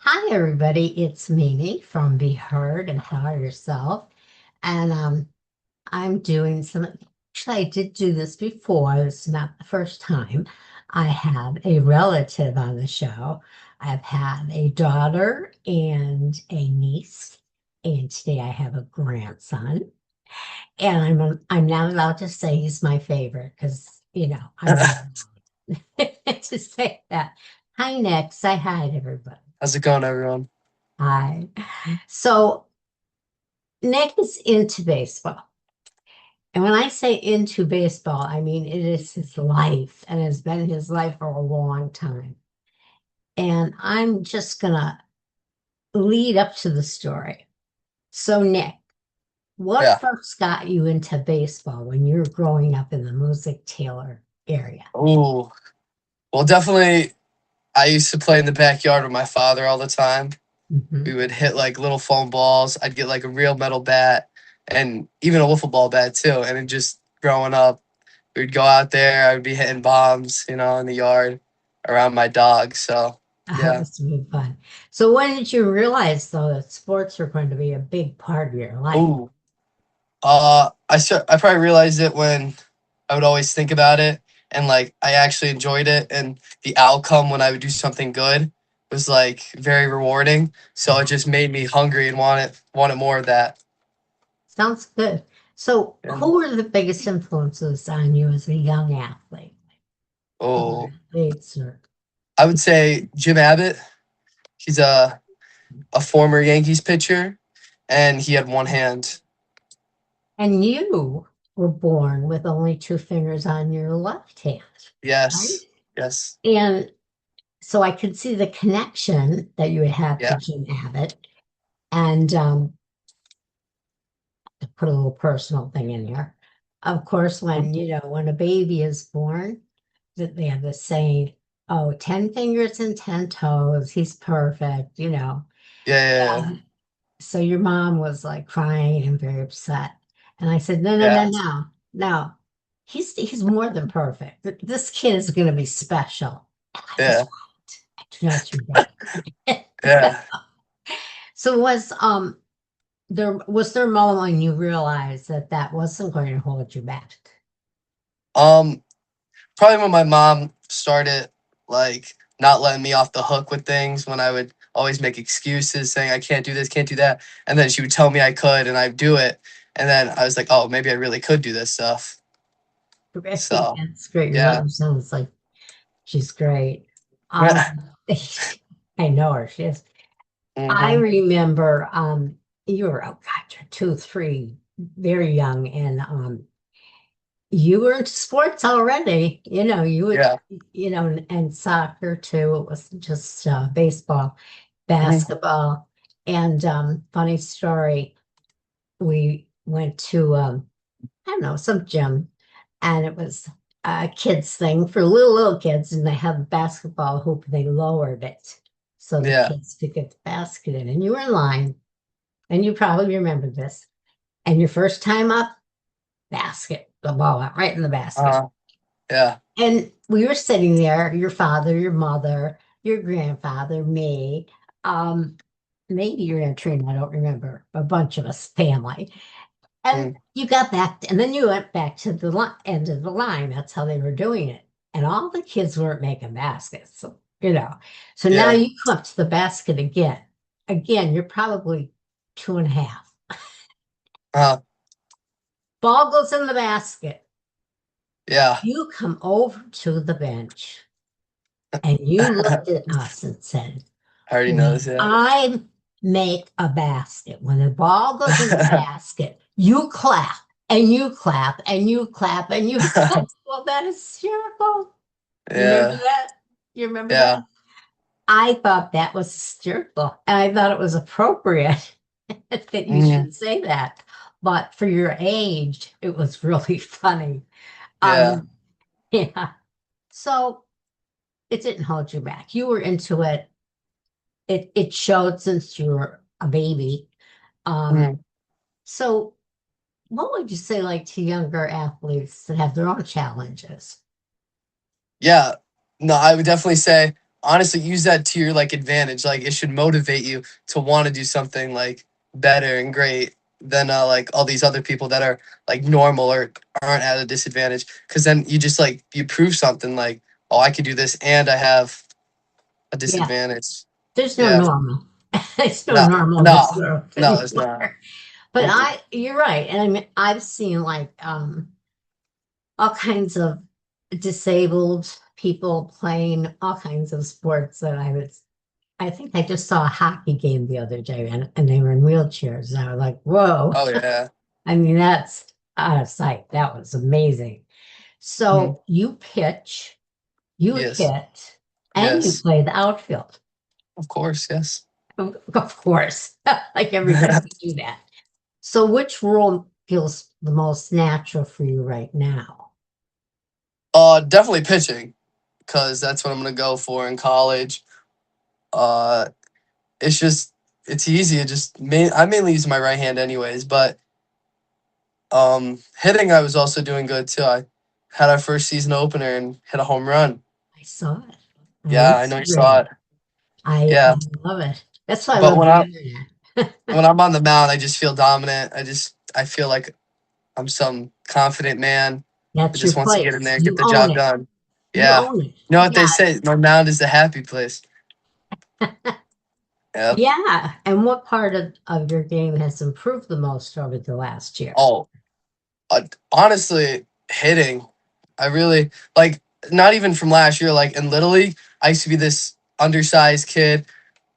Hi, everybody. It's Mimi from Be Heard and How Yourself. And I'm doing some, actually, I did do this before. It's not the first time. I have a relative on the show. I've had a daughter and a niece, and today I have a grandson. And I'm not allowed to say he's my favorite because, I'm not allowed to say that. Hi, Nick. Say hi to everybody. How's it going, everyone? Hi. So Nick is into baseball. And when I say into baseball, I mean it is his life and has been his life for a long time. And I'm just gonna lead up to the story. So, Nick, what Yeah. first got you into baseball when you were growing up in the Music Taylor area? Ooh. Well, definitely, I used to play in the backyard with my father all the time. Mhm. We would hit like little foam balls. I'd get like a real metal bat and even a wiffle ball bat too. And then just growing up, we'd go out there. I would be hitting bombs, in the yard around my dog. So, That yeah. must have been fun. So when did you realize though that sports were going to be a big part of your life? Ooh. I probably realized it when I would always think about it and like I actually enjoyed it and the outcome when I would do something good was like very rewarding. So it just made me hungry and wanted more of that. Sounds good. So, Yeah. who were the biggest influences on you as a young athlete or Oh, athletes? Or I would say Jim Abbott. He's a former Yankees pitcher and he had one hand. and you were born with only two fingers on your left hand, right? Yes. Yes. And so I could see the connection that you would have to Yeah. Jim Abbott. And to put a little personal thing in here, of course, when a baby is born, that they have the saying, "Oh, 10 fingers and 10 toes. He's perfect." Yeah. Yeah. Um, so your mom was like crying and very upset. And I said, no, no, no, Yeah. no, no. He's more than perfect. This kid is going to be special. And I was Yeah. right. I do not do that. Yeah. So was there a moment when you realized that that wasn't going to hold you back? Um Probably when my mom started like not letting me off the hook with things when I would always make excuses saying I can't do this, can't do that. And then she would tell me I could and I'd do it. And then I was like, oh, maybe I really could do this stuff. Great. So That's great. Your yeah. mother sounds like she's great. Um, I know her. She is. I hmm remember you were, oh God, you're 2, 3, very young, and you were into sports already. You would, Yeah. and soccer too. It wasn't just baseball, hmm basketball. And funny story, we went to I don't know, some gym, and it was a kids thing for little kids, and they had a basketball hoop, and they lowered it so the Yeah. kids could get the basket in, and you were in line, and you probably remember this. And your first time up, basket, the ball went right in the basket. Uh, yeah. And we were sitting there, your father, your mother, your grandfather, me, um, maybe your Aunt Trina, I don't remember, a bunch of us family. And Mm, you got back, and then you went back to the end of the line. That's how they were doing it. And all the kids weren't making baskets. So. So now yeah. you come up to the basket again. Again, you're probably two and a half. Uh, Ball goes in the basket. yeah. You come over to the bench and you looked at us and said, I already know this. when Yeah. I make a basket, when the ball goes in the basket, you clap and you clap and you clap and you clap. Well, that is hysterical. You remember Yeah. that? You remember that? Yeah. I thought that was hysterical. And I thought it was appropriate that you hmm should say that. But for your age, it was really funny. Yeah. Um, yeah. So it didn't hold you back. You were into it. It showed since you were a baby. Um, Mhm. so what would you say like to younger athletes that have their own challenges? Yeah. No, I would definitely say honestly use that to your like advantage. Like it should motivate you to want to do something like better and great than like all these other people that are like normal or aren't at a disadvantage. Because then you just like you prove something like, oh, I can do this and I have a Yeah. disadvantage. There's no Yeah. normal. There's no No, normal in this no, world no, it's not. anymore. But Mm-mm. you're right. And I mean, I've seen like all kinds of disabled people playing all kinds of sports that I think I just saw a hockey game the other day and they were in wheelchairs. And I was like, whoa. Oh yeah. I mean, that's out of sight. That was amazing. Mhm. So you pitch, you Yes. hit, and you Yes. play the outfield. Of course. Yes. Of course, like everybody can do that. So which role feels the most natural for you right now? Definitely pitching because that's what I'm gonna go for in college. Uh, it's just it's easy. I mainly use my right hand anyways, but hitting I was also doing good too. I had our first season opener and hit a home run. I saw it on Yeah, I know you saw Instagram. it. I Yeah, love it. That's why I but love the internet. when I'm on the mound, I just feel dominant. I feel like I'm some confident man who That's your just wants to get in place. there and get You the own job it. done. You Yeah, own it. you know what they Yeah. say? My mound is the happy place. Yep. Yeah. And what part of your game has improved the most over the last year? Oh, honestly, hitting. I really like not even from last year. Like in Little League, I used to be this undersized kid.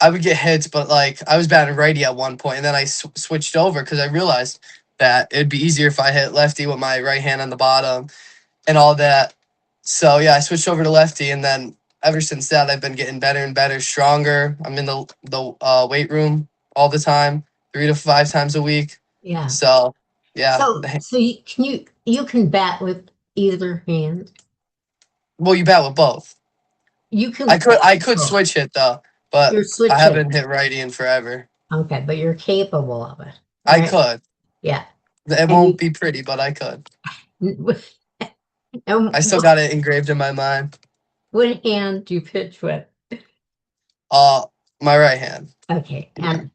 I would get hits, but like I was batting righty at one point, and then I switched over because I realized that it'd be easier if I hit lefty with my right hand on the bottom and all that. So yeah, I switched over to lefty, and then ever since that, I've been getting better and better, stronger. I'm in the weight room all the time, 3 to 5 times a week. Yeah. So yeah, So you can bat with either hand. well, you bat with both. You I can could bat I with could both. switch hit though, but You're I switching. haven't hit righty in forever. Okay, but you're capable of it, I right? could. Yeah. It And won't you be pretty, but I could. and I still got it engraved in my mind. what hand do you pitch with? Uh, my right hand. Okay. And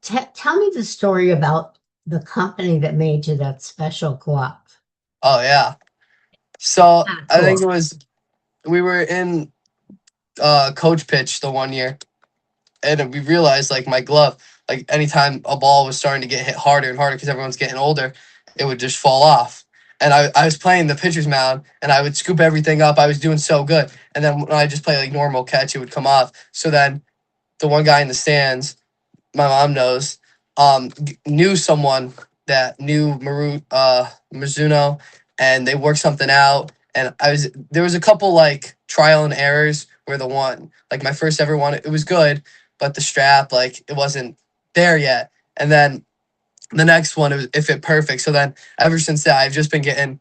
tell me the story about the company that made you that special glove. Oh yeah. So Ah, I think cool. it was we were in coach pitch the one year, and we realized like my glove, like anytime a ball was starting to get hit harder and harder because everyone's getting older, it would just fall off. And I was playing the pitcher's mound and I would scoop everything up. I was doing so good. And then when I just play like normal catch, it would come off. So then the one guy in the stands, my mom knows, knew someone that knew Mizuno, and they worked something out. And there was a couple like trial and errors where the one like my first ever one it was good, but the strap like it wasn't there yet. And then the next one it fit perfect. So then ever since that I've just been getting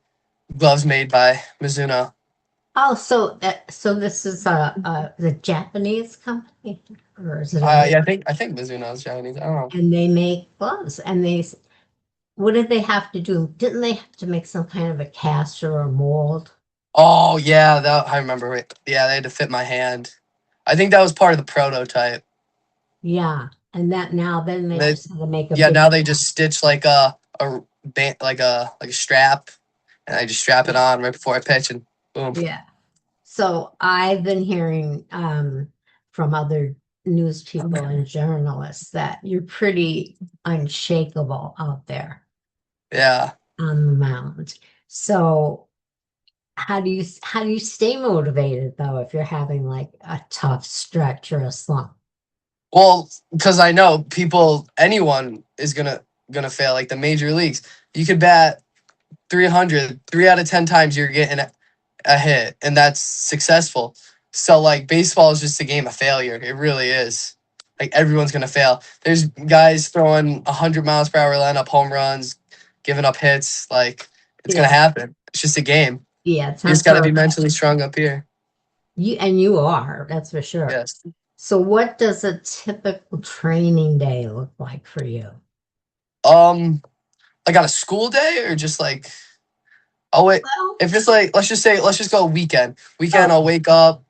gloves made by Mizuno. Oh, so this is the Japanese company, or is it Yeah, American? I think Mizuno's Chinese. I don't know. And they make gloves, and what did they have to do? Didn't they have to make some kind of a cast or a mold? Oh yeah, that I remember it. Yeah, they had to fit my hand. I think that was part of the prototype. Yeah, and that now then they They, just had to make a yeah, big now they just cast. stitch like a band like a strap, and I just strap it Yeah, on right before I pitch, and boom. yeah. So I've been hearing from other news people and journalists that you're pretty unshakable out there Yeah. on the mound. So how do you stay motivated though if you're having like a tough stretch or a slump? Well, because I know anyone is gonna fail. Like the major leagues, you could bat 300, 3 out of 10 times you're getting a hit, and that's successful. So like baseball is just a game of failure. It really is. Like everyone's gonna fail. There's guys throwing 100 miles per hour, line up home runs, giving up hits. Like it's gonna Yeah, happen. It's just a game. yeah, it's You not just gotta be perfect. mentally strong up here. You are, that's for sure. Yes. So what does a typical training day look like for you? Um, like on a school day or just like I'll wait. Well, If it's like let's just go weekend. Weekend I'll okay. wake up.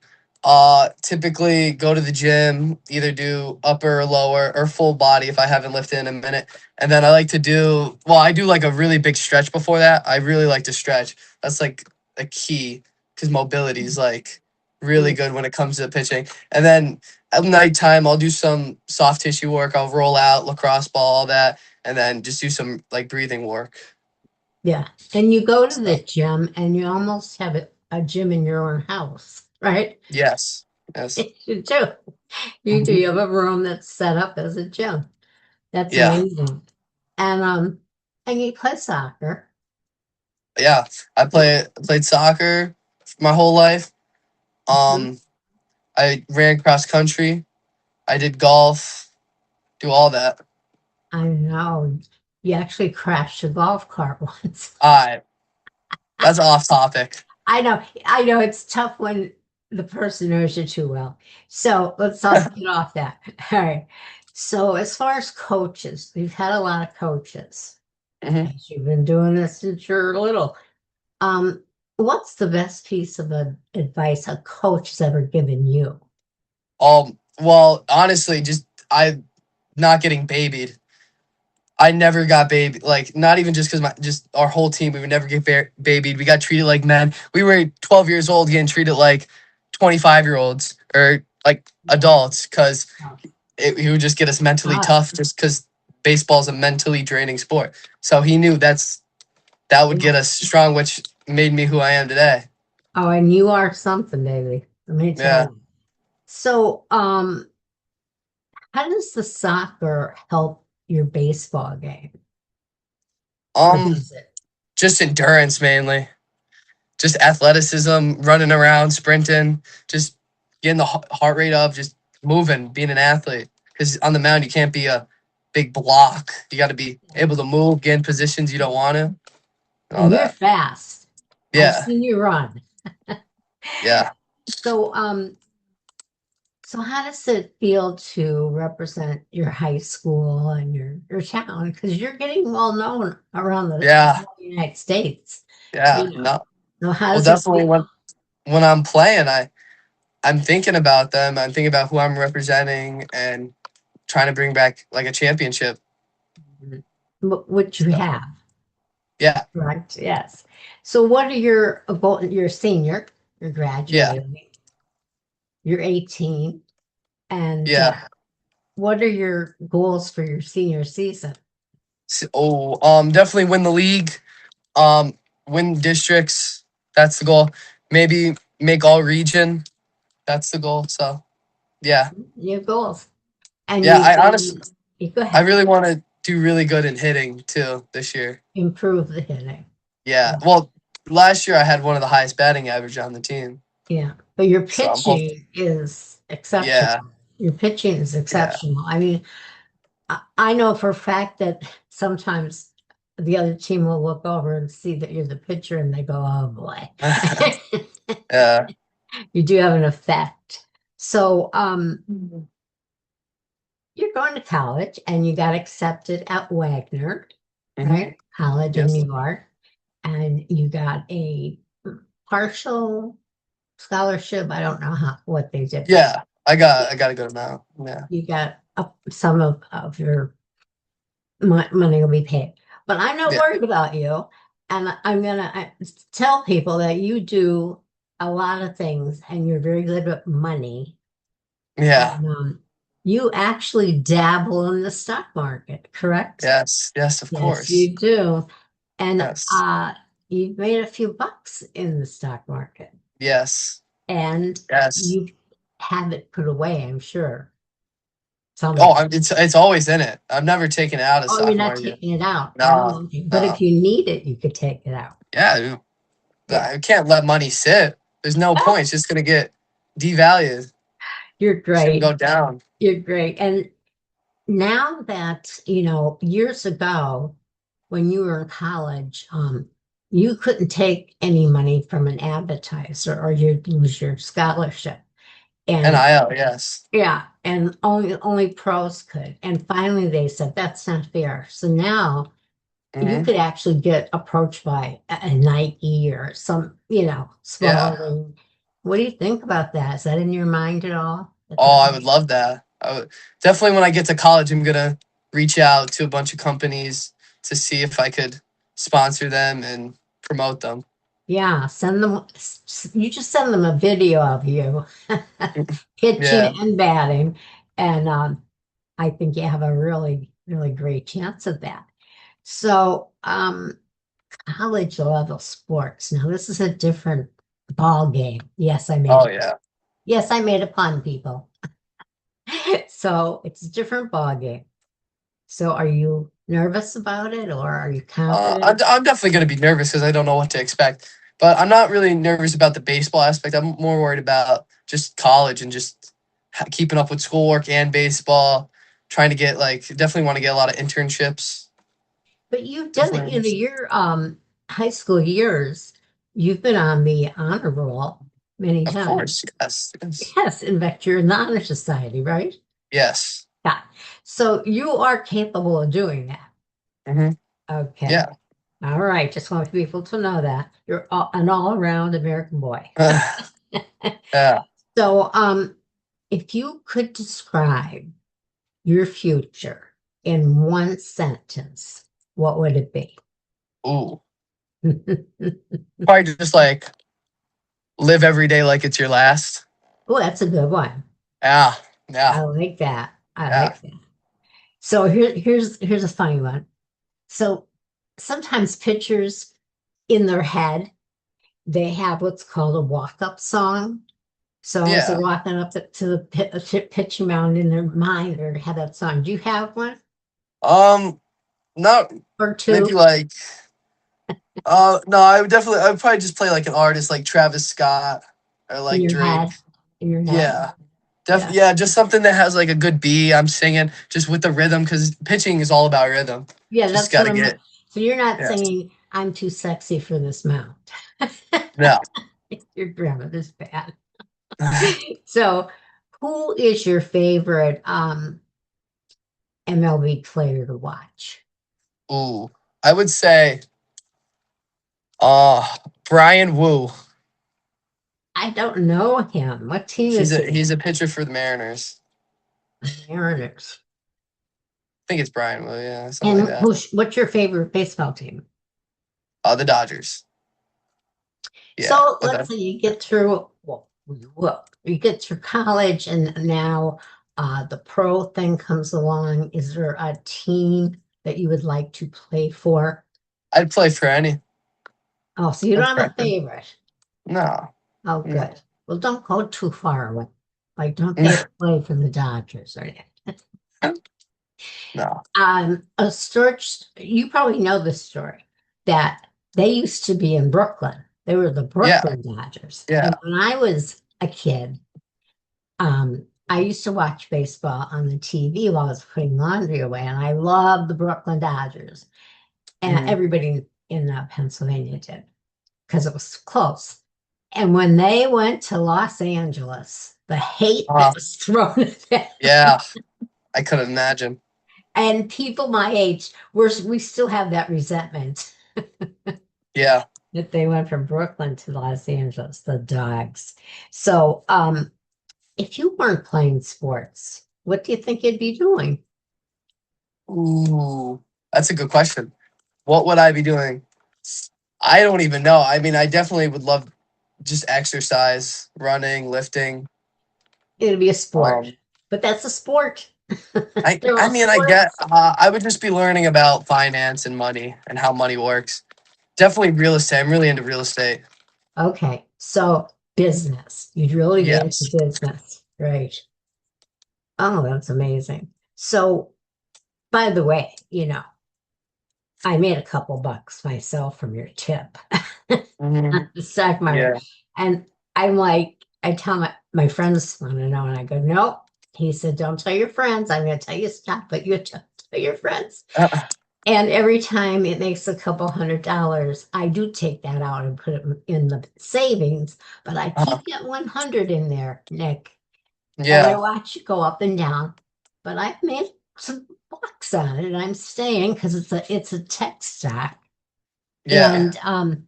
Typically go to the gym, either do upper or lower or full body if I haven't lifted in a minute. And then I like to do, well, I do like a really big stretch before that. I really like to stretch. That's like a key because mobility is like really good when it comes to pitching. And then at nighttime, I'll do some soft tissue work. I'll roll out, lacrosse ball, all that, and then just do some like breathing work. Yeah. And you go to So, the gym and you almost have a gym in your own house, right? yes. Yes. You do. You do. Mhm. You have a room that's set up as a gym. That's Yeah. amazing. And you play soccer. Yeah. Played soccer my whole life. Mhm. Um, I ran cross country. I did golf. Do all that. I know. You actually crashed a golf cart once. I That's off topic. I know it's tough when the person knows you too well. So let's get off that. All right. So as far as coaches, we've had a lot of coaches. hmm As you've been doing this since you're little. Um, what's the best piece of advice a coach has ever given you? Well, honestly, just I not getting babied. I never got baby, like not even just because my just our whole team we would never get babied. We got treated like men. We were 12 years old getting treated like 25-year-olds or like adults because he would just get us mentally Ah, tough just because baseball's a mentally draining sport. So he knew that would yeah. get us strong, which made me who I am today. Oh, and you are something, baby. Let me tell Yeah. you. So, how does the soccer help your baseball game? Or Um, does it? just endurance mainly. Just athleticism, running around, sprinting, just getting the heart rate up, just moving, being an athlete. Because on the mound, you can't be a big block. You got to be able to move, get in positions you don't want to, and all And you're that. fast. I've Yeah, seen you run. yeah. So, so how does it feel to represent your high school and your town? Because you're getting well known around the Yeah, whole United States, yeah. you know. No, So how well, does it definitely feel? when I'm playing, I'm thinking about them. I'm thinking about who I'm representing and trying to bring back like a championship. What you So have, yeah, right? Yes. So what are your goal? You're a senior, you're yeah, graduating, you're 18, and yeah. what are your goals for your senior season? Definitely win the league. Um, win districts. That's the goal. Maybe make all region. That's the goal. So yeah, Your goals, and yeah. I honestly, you go I ahead, really want to do really good in hitting too this year. improve the hitting. Yeah. Well, last year I had one of the highest batting average on the team. Yeah, but your So I'm hoping. pitching is exceptional. Yeah, Your pitching is yeah. exceptional. I mean, I know for a fact that sometimes the other team will look over and see that you're the pitcher and they go, oh boy. Yeah. You do have an effect. So, you're going to college and you got accepted at Wagner, hmm right? College in Yes. New York, and you got a partial scholarship. I don't know what they did, but Yeah. I got a good amount. Yeah. you got some of your money will be paid. But I'm not Yeah. worried about you. And I'm gonna tell people that you do a lot of things and you're very good at money. Yeah. And you actually dabble in the stock market, correct? Yes. Yes. Of Yes, course. you do. And Yes. you've made a few bucks in the stock market. Yes. And Yes. you have it put away, I'm sure, Oh, somewhere. it's always in it. I've never taken it out of Oh, you're stock not market. taking it out. No, Oh, okay. But if no. you need it, you could take it out. Yeah, Yeah. I can't let money sit. There's no point. It's just gonna get devalued. You're It's gonna great. go down. You're great. And now that, years ago when you were in college, you couldn't take any money from an advertiser or you'd lose your scholarship. And NIL, yes. yeah, and only pros could. And finally they said that's not fair. So now you hmm could actually get approached by a Nike or some, Yeah. smaller. What do you think about that? Is that in your mind at all? Oh, I would love that. I would definitely when I get to college, I'm gonna reach out to a bunch of companies to see if I could sponsor them and promote them. Yeah, send them, you just send them a video of you pitching Yeah. and batting. And I think you have a really, really great chance of that. So, college level sports. Now, this is a different ball game. Oh yeah. Yes, I made a pun, people. So it's a different ball game. So are you nervous about it or are you confident? I'm definitely gonna be nervous because I don't know what to expect. But I'm not really nervous about the baseball aspect. I'm more worried about just college and just keeping up with schoolwork and baseball. Trying to get like definitely want to get a lot of internships. But you've done it, Definitely. your high school years, you've been on the honor roll many Of times. course, yes, yes, Yes, in fact, you're in the honor society, right? yes. Yeah. So you are capable of doing that. Hmm. Okay. Yeah. All right. Just want people to know that you're an all-around American boy. Yeah. So, if you could describe your future in one sentence, what would it be? Ooh. Probably just like live every day like it's your last. Oh, that's a good one. Yeah. Yeah. I like that. I Yeah. like that. So here's a funny one. So sometimes pitchers in their head, they have what's called a walk-up song. So as they're Yeah. walking up to the pitching mound in their mind, or have that song. Do you have one Um. Not or maybe two like. No. I would probably just play like an artist like Travis Scott or in like your Drake. head? In your head, Yeah. yeah, Yeah. Just something that has like a good beat. I'm singing just with the rhythm because pitching is all about rhythm. yeah. Just That's what gotta I'm. get. So you're not Yeah. saying I'm too sexy for this mound. No. Your grandmother's bad. So, who is your favorite MLB player to watch? Ooh. I would say. Uh Brian Wu. I don't know him. What team is he? He's a pitcher for the Mariners. Mariners. I think it's Brian Wu. Yeah, something like And that. what's your favorite baseball team? The Dodgers. Yeah. So What let's the? say you get through, well, you get through college and now the pro thing comes along. Is there a team that you would like to play for? I'd play for any. Oh, so you No don't have a preference. favorite. No. Oh, No. good. Well, don't go too far away. Like, don't they play for the Dodgers or anything? No. A story, you probably know this story, that they used to be in Brooklyn. They were the Yeah. Brooklyn Dodgers. Yeah. And when I was a kid, I used to watch baseball on the TV while I was putting laundry away, and I loved the Brooklyn Dodgers. And Hmm. everybody in Pennsylvania did because it was close. And when they went to Los Angeles, the hate that Uh, was thrown at them, yeah. I couldn't imagine. and people my age, we still have that resentment Yeah. that they went from Brooklyn to Los Angeles, the dogs. So, if you weren't playing sports, what do you think you'd be doing? Ooh. That's a good question. What would I be doing? I don't even know. I mean, I definitely would love just exercise, running, lifting. It'd be a sport, Um, but that's a sport. They're I all mean, I get. sports. I would just be learning about finance and money and how money works. Definitely real estate. I'm really into real estate. Okay, so business. You'd really get into Yes. business, right? Oh, that's amazing. So, by the way, I made a couple bucks myself from your tip Hmm. on the stock market. Yeah. And I'm like, I tell my friends want to know, and I go, nope. He said, don't tell your friends. I'm going to tell you stop, but you tell your friends. Uh, And every time it makes a couple $100, I do take that out and put it in the savings, but I uh, keep that 100 in there, Nick. And I yeah. watch it go up and down, but I've made some bucks on it, and I'm staying because it's a tech stock. Yeah. And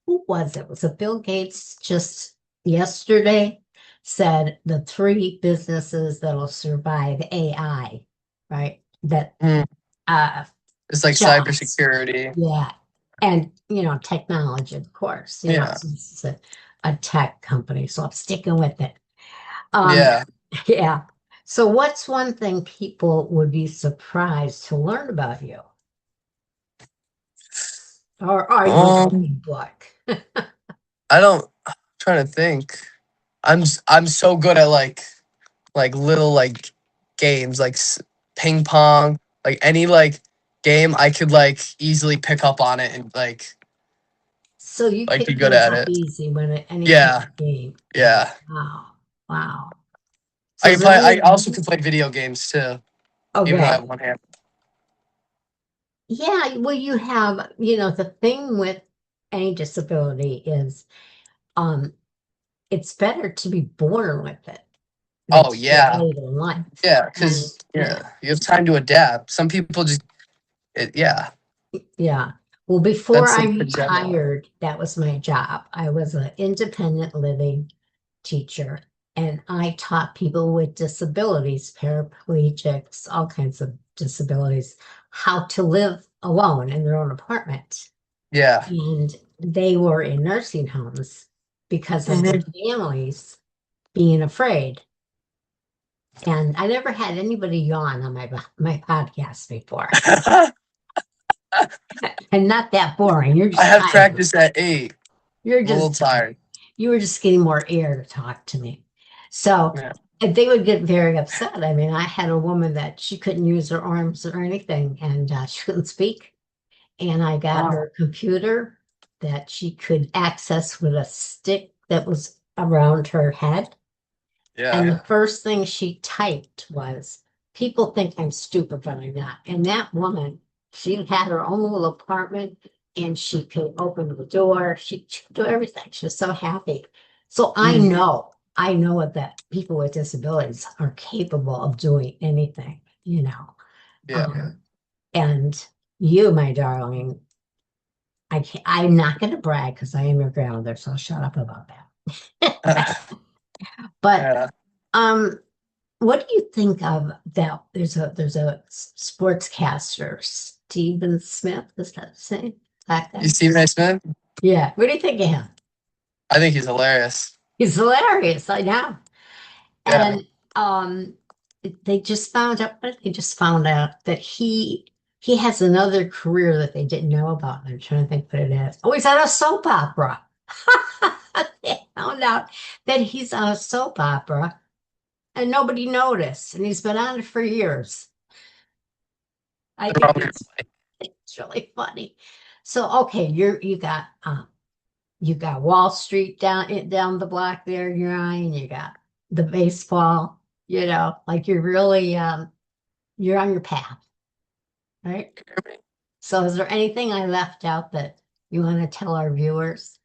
who was it? Was it Bill Gates just yesterday said the three businesses that'll survive AI, right? That Mm, uh it's like jobs. cybersecurity. Yeah. And technology, of course. Yeah. So this is a tech company, so I'm sticking with it. Um, Yeah. yeah. So what's one thing people would be surprised to learn about you? Or are you an Um, open book? I don't. I'm trying to think. I'm so good at like little like games like ping pong, like any like game I could like easily pick up on it and So you like be pick good things at up it. easy when any kind Yeah. of game. Yeah. Wow. Wow. So I is can there play. I any, also can play video games too, even though I okay. have one hand. Yeah, well, the thing with any disability is um it's better to be born with it than Oh to get yeah, later in life. yeah. And Because yeah, you have time to adapt. Some people just yeah. yeah. Well, before That's I like the general. retired, that was my job. I was an independent living teacher, and I taught people with disabilities, paraplegics, all kinds of disabilities, how to live alone in their own apartment. Yeah. And they were in nursing homes because of their Hmm. families being afraid. And I never had anybody yawn on my podcast before. I And not that boring. You're just have tired. practice at 8. You're I'm a little just tired. you were just getting more air to talk to me. So Yeah. and they would get very upset. I mean, I had a woman that she couldn't use her arms or anything, and she couldn't speak. And I got her Wow. a computer that she could access with a stick that was around her head. And Yeah. the first thing she typed was, "People think I'm stupid, but I'm not." And that woman, she had her own little apartment and she could open the door. She could do everything. She was so happy. So Mm, I know that people with disabilities are capable of doing anything. yeah. Um, and you, my darling, I'm not going to brag because I am your grandmother, so I'll shut up about that. But Yeah. um, what do you think of that? There's a sportscaster, Stephen Smith. Is that the same? That You guy? see Nice Man? Yeah. What do you think of him? I think he's hilarious. He's hilarious. I know. Yeah. And um, they just found out that he has another career that they didn't know about. I'm trying to think what it is. Oh, he's on a soap opera. They found out that he's on a soap opera and nobody noticed, and he's been on it for years. I They're think all- it's really funny. So okay, you got Wall Street down the block there, you're on, you got the baseball, like you're on your path, right? So is there anything I left out that you want to tell our viewers?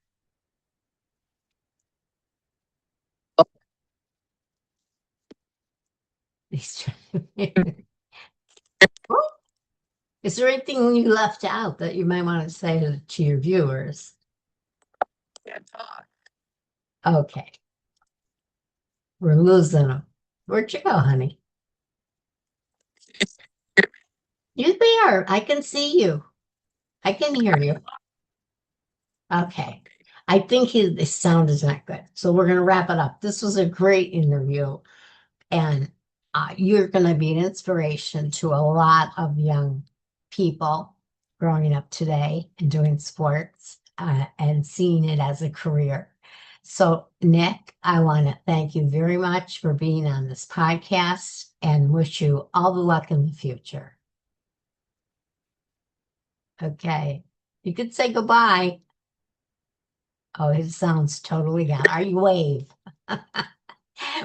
Is there anything you left out that you might want to say to your viewers? Can't talk. Okay, we're losing them. Where'd you go, honey? You there? I can see you. I can hear you. Okay. I think his sound is not good. So we're going to wrap it up. This was a great interview, and you're going to be an inspiration to a lot of young people growing up today and doing sports and seeing it as a career. So, Nick, I want to thank you very much for being on this podcast and wish you all the luck in the future. Okay. You could say goodbye. Oh, it sounds totally gone. Are you wave?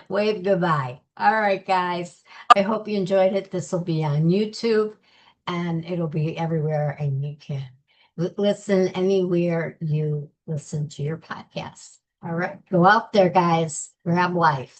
Wave goodbye. All right, guys. I hope you enjoyed it. This will be on YouTube and it'll be everywhere, and you can listen anywhere you listen to your podcast. All right. Go out there, guys. Grab life.